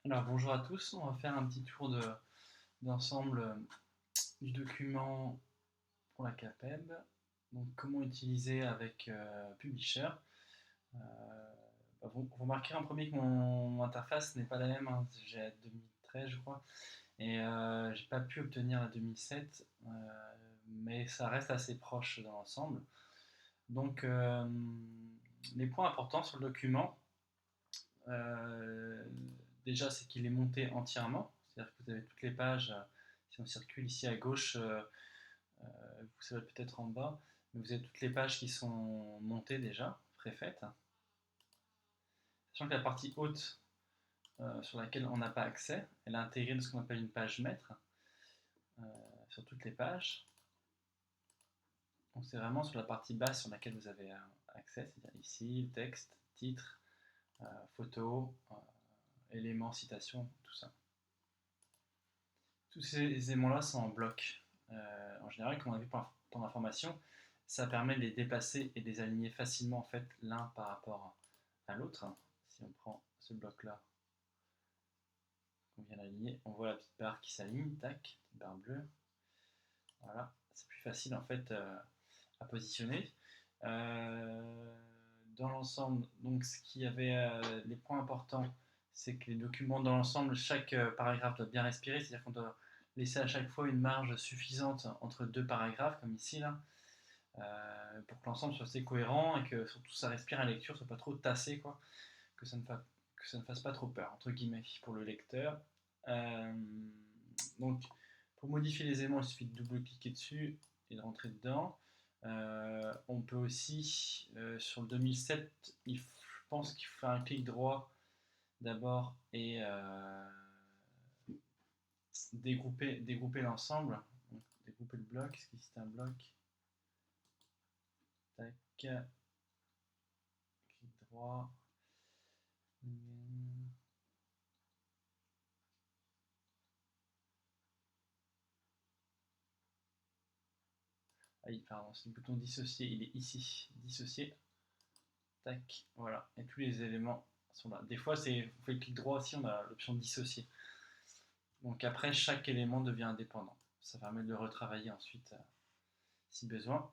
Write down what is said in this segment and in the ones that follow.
Alors bonjour à tous, on va faire un petit tour d'ensemble du document pour la CAPEB. Donc comment utiliser avec Publisher. Euh, vous remarquerez en premier que mon interface n'est pas la même, hein. J'ai 2013 je crois, et j'ai pas pu obtenir la 2007, mais ça reste assez proche dans l'ensemble. Donc les points importants sur le document, euh, déjà, c'est qu'il est monté entièrement, c'est-à-dire que vous avez toutes les pages. Si on circule ici à gauche, vous savez peut-être en bas, mais vous avez toutes les pages qui sont montées déjà, préfaites. Sachant que la partie haute, sur laquelle on n'a pas accès, elle est intégrée dans ce qu'on appelle une page maître, euh, sur toutes les pages. Donc c'est vraiment sur la partie basse sur laquelle vous avez accès, c'est-à-dire ici, texte, titre, photo, éléments, citations, tout ça. Tous ces éléments-là sont en bloc. En général, comme on a vu pendant la formation, ça permet de les dépasser et de les aligner facilement en fait l'un par rapport à l'autre. Si on prend ce bloc-là, qu'on vient d'aligner, on voit la petite barre qui s'aligne, tac, petite barre bleue. Voilà, c'est plus facile en fait à positionner. Euh, dans l'ensemble, donc ce qui avait les points importants, c'est que les documents dans l'ensemble, chaque paragraphe doit bien respirer, c'est-à-dire qu'on doit laisser à chaque fois une marge suffisante entre deux paragraphes, comme ici là, pour que l'ensemble soit assez cohérent et que surtout ça respire à la lecture, soit pas trop tassé, quoi, que ça ne fasse pas trop peur, entre guillemets, pour le lecteur. Euh, donc, pour modifier les éléments, il suffit de double-cliquer dessus et de rentrer dedans. On peut aussi, sur le 2007, je pense qu'il faut faire un clic droit d'abord et dégrouper l'ensemble. Donc, dégrouper le bloc, est-ce que c'est un bloc? Tac, clic droit. Ah oui, pardon, c'est le bouton dissocier, il est ici. Dissocier, tac, voilà. Et tous les éléments sont là. Des fois, on fait le clic droit aussi, on a l'option dissocier. Donc après, chaque élément devient indépendant. Ça permet de le retravailler ensuite si besoin.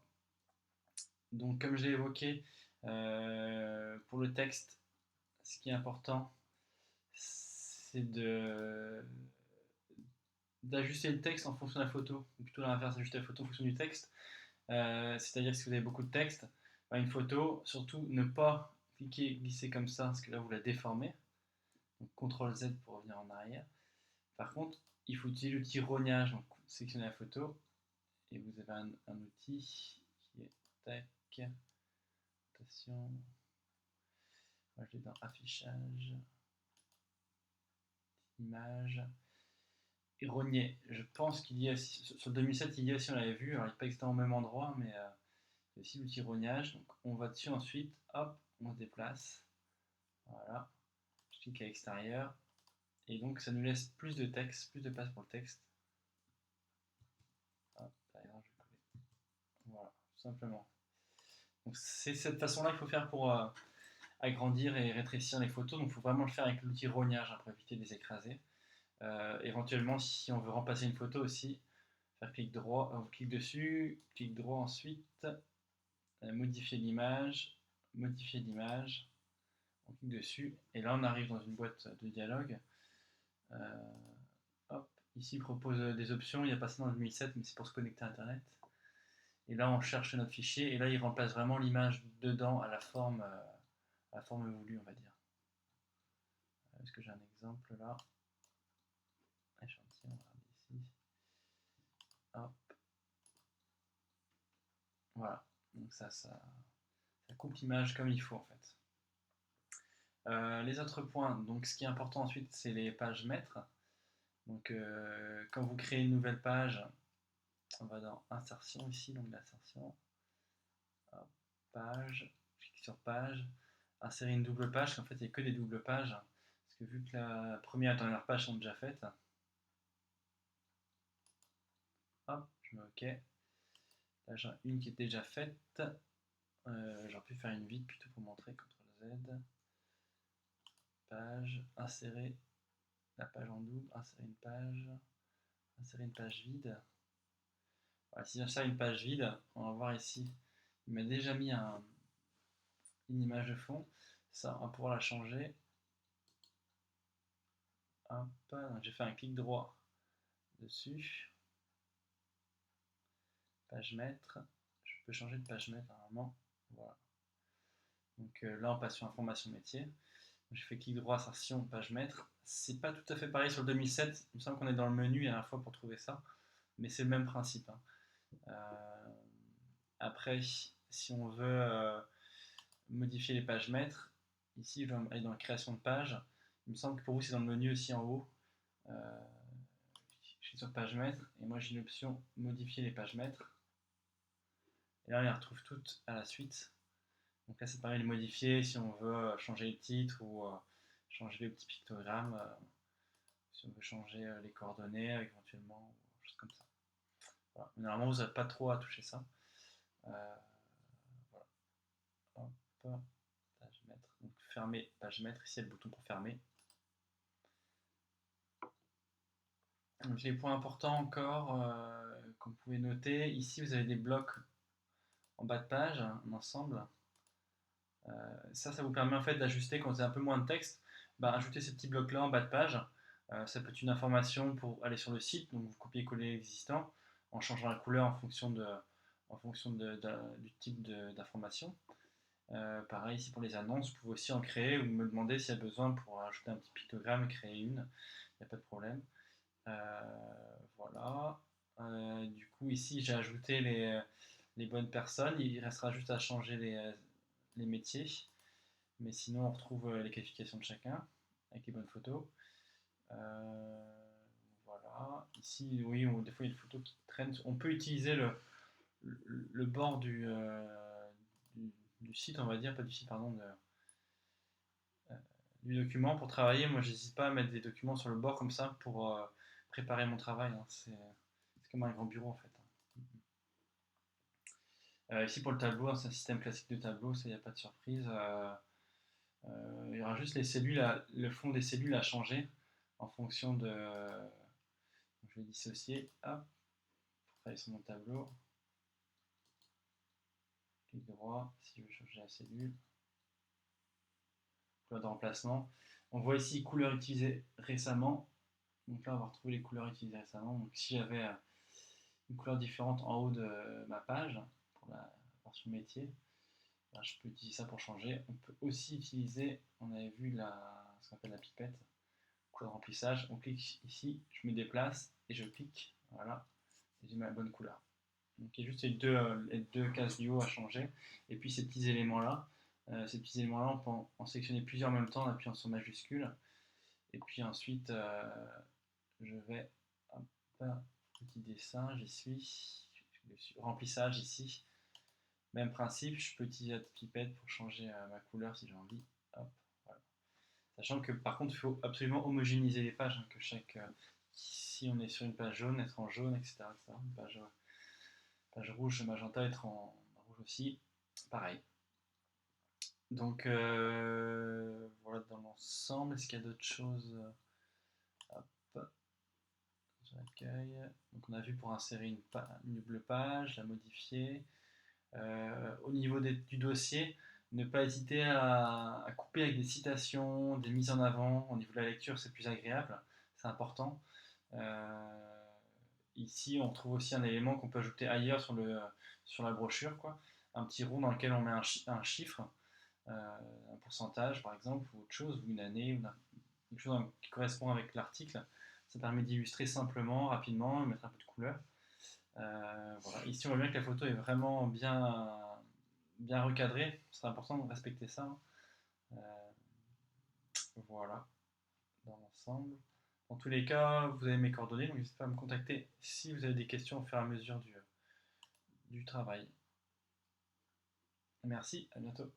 Donc comme je l'ai évoqué, pour le texte, ce qui est important, c'est d'ajuster le texte en fonction de la photo, ou plutôt l'inverse, d'ajuster la photo en fonction du texte. C'est-à-dire que si vous avez beaucoup de texte, bah, une photo, surtout ne pas cliquer, glisser comme ça, parce que là vous la déformez. Donc CTRL Z pour revenir en arrière. Par contre, il faut utiliser l'outil rognage, donc sélectionnez la photo, et vous avez un outil qui est tac, rotation. Moi je l'ai dans affichage, image, et rogner. Je pense qu'il y a, sur le 2007, il y a aussi, on l'avait vu, alors il n'est pas exactement au même endroit, mais il y a aussi l'outil rognage. Donc on va dessus ensuite, hop, on se déplace. Voilà, je clique à l'extérieur. Et donc ça nous laisse plus de texte, plus de place pour le texte. Hop, d'ailleurs, je vais coller. Voilà, tout simplement. Donc c'est cette façon-là qu'il faut faire pour agrandir et rétrécir les photos. Donc il faut vraiment le faire avec l'outil rognage hein, pour éviter de les écraser. Éventuellement, si on veut remplacer une photo aussi, faire clic droit, on clique dessus, clic droit ensuite, modifier l'image, on clique dessus, et là on arrive dans une boîte de dialogue. Euh, Hop, ici il propose des options, il n'y a pas ça dans le 2007, mais c'est pour se connecter à Internet. Et là on cherche notre fichier, et là il remplace vraiment l'image dedans à la forme voulue, on va dire. Est-ce que j'ai un exemple là? Échantillon, on va regarder ici. Hop, voilà. Donc ça coupe l'image comme il faut en fait. Les autres points, donc ce qui est important ensuite, c'est les pages maîtres. Donc quand vous créez une nouvelle page, on va dans insertion ici, donc l'insertion, page, je clique sur page, insérer une double page, qu'en fait il n'y a que des doubles pages, parce que vu que la première et la dernière page sont déjà faites, hop, je mets OK. Là j'en ai une qui est déjà faite, j'aurais pu faire une vide plutôt pour montrer, CTRL Z, page, insérer, la page en double, insérer une page vide. Voilà, si j'insère une page vide, on va voir ici, il m'a déjà mis une image de fond. Ça, on va pouvoir la changer. Hop, donc j'ai fait un clic droit dessus. Page maître. Je peux changer de page maître normalement. Voilà. Donc là, on passe sur information métier. J'ai fait clic droit, insertion, page maître. C'est pas tout à fait pareil sur le 2007. Il me semble qu'on est dans le menu à la fois pour trouver ça. Mais c'est le même principe. Après, si on veut modifier les pages maîtres, ici je vais aller dans la création de page. Il me semble que pour vous c'est dans le menu aussi en haut. Je suis sur page maître et moi j'ai une option modifier les pages maîtres. Et là on les retrouve toutes à la suite. Donc là c'est pareil, les modifier si on veut changer le titre ou changer les petits pictogrammes, si on veut changer les coordonnées éventuellement, ou choses comme ça. Voilà. Normalement vous n'avez pas trop à toucher ça. Voilà. Hop, page maître. Donc fermer page maître, ici il y a le bouton pour fermer. Donc les points importants encore, comme vous pouvez noter, ici vous avez des blocs en bas de page, un ensemble. Ça vous permet en fait d'ajuster quand vous avez un peu moins de texte, ajouter ces petits blocs là en bas de page. Ça peut être une information pour aller sur le site, donc vous copiez-coller l'existant en changeant la couleur en fonction du type d'information. Pareil ici pour les annonces, vous pouvez aussi en créer ou me demander s'il y a besoin pour ajouter un petit pictogramme et créer une, il n'y a pas de problème. Voilà. Du coup ici j'ai ajouté les bonnes personnes, il restera juste à changer les métiers, mais sinon on retrouve les qualifications de chacun avec les bonnes photos. Voilà. Ici, oui, des fois il y a des photos qui traînent. On peut utiliser le bord du site, on va dire, pas du site, pardon, du document pour travailler. Moi, j'hésite pas à mettre des documents sur le bord comme ça pour préparer mon travail. Hein. C'est comme un grand bureau en fait. Ici pour le tableau, c'est un système classique de tableau, ça il n'y a pas de surprise. Il y aura juste les cellules, le fond des cellules à changer en fonction de. Je vais dissocier, hop, pour travailler sur mon tableau. Clic droit, si je veux changer la cellule. Couleur de remplacement. On voit ici couleur utilisée récemment. Donc là, on va retrouver les couleurs utilisées récemment. Donc si j'avais une couleur différente en haut de ma page, pour la version métier, là, je peux utiliser ça pour changer. On peut aussi utiliser, on avait vu ce qu'on appelle la pipette, couleur de remplissage. On clique ici, je me déplace et je clique, voilà, et j'ai ma bonne couleur. Donc il y a juste les deux cases du haut à changer. Et puis ces petits éléments-là, on peut en sélectionner plusieurs en même temps en appuyant sur majuscule. Et puis ensuite, je vais, hop, petit dessin, j'y suis, remplissage ici. Même principe, je peux utiliser la pipette pour changer ma couleur si j'ai envie. Hop, voilà. Sachant que par contre, il faut absolument homogénéiser les pages, hein, que si on est sur une page jaune, être en jaune, etc. Une page rouge, magenta, être en rouge aussi, pareil. Donc voilà dans l'ensemble. Est-ce qu'il y a d'autres choses? Hop, j'accueille. Donc on a vu pour insérer une double page, la modifier. Au niveau du dossier, ne pas hésiter à couper avec des citations, des mises en avant. Au niveau de la lecture, c'est plus agréable, c'est important. Ici, on trouve aussi un élément qu'on peut ajouter ailleurs sur la brochure, quoi. Un petit rond dans lequel on met un chiffre, un pourcentage par exemple, ou autre chose, ou une année, ou quelque chose qui correspond avec l'article. Ça permet d'illustrer simplement, rapidement, mettre un peu de couleur. Voilà. Ici, on voit bien que la photo est vraiment bien recadrée. C'est important de respecter ça. Voilà, dans l'ensemble. Dans tous les cas, vous avez mes coordonnées, donc n'hésitez pas à me contacter si vous avez des questions au fur et à mesure du travail. Merci, à bientôt.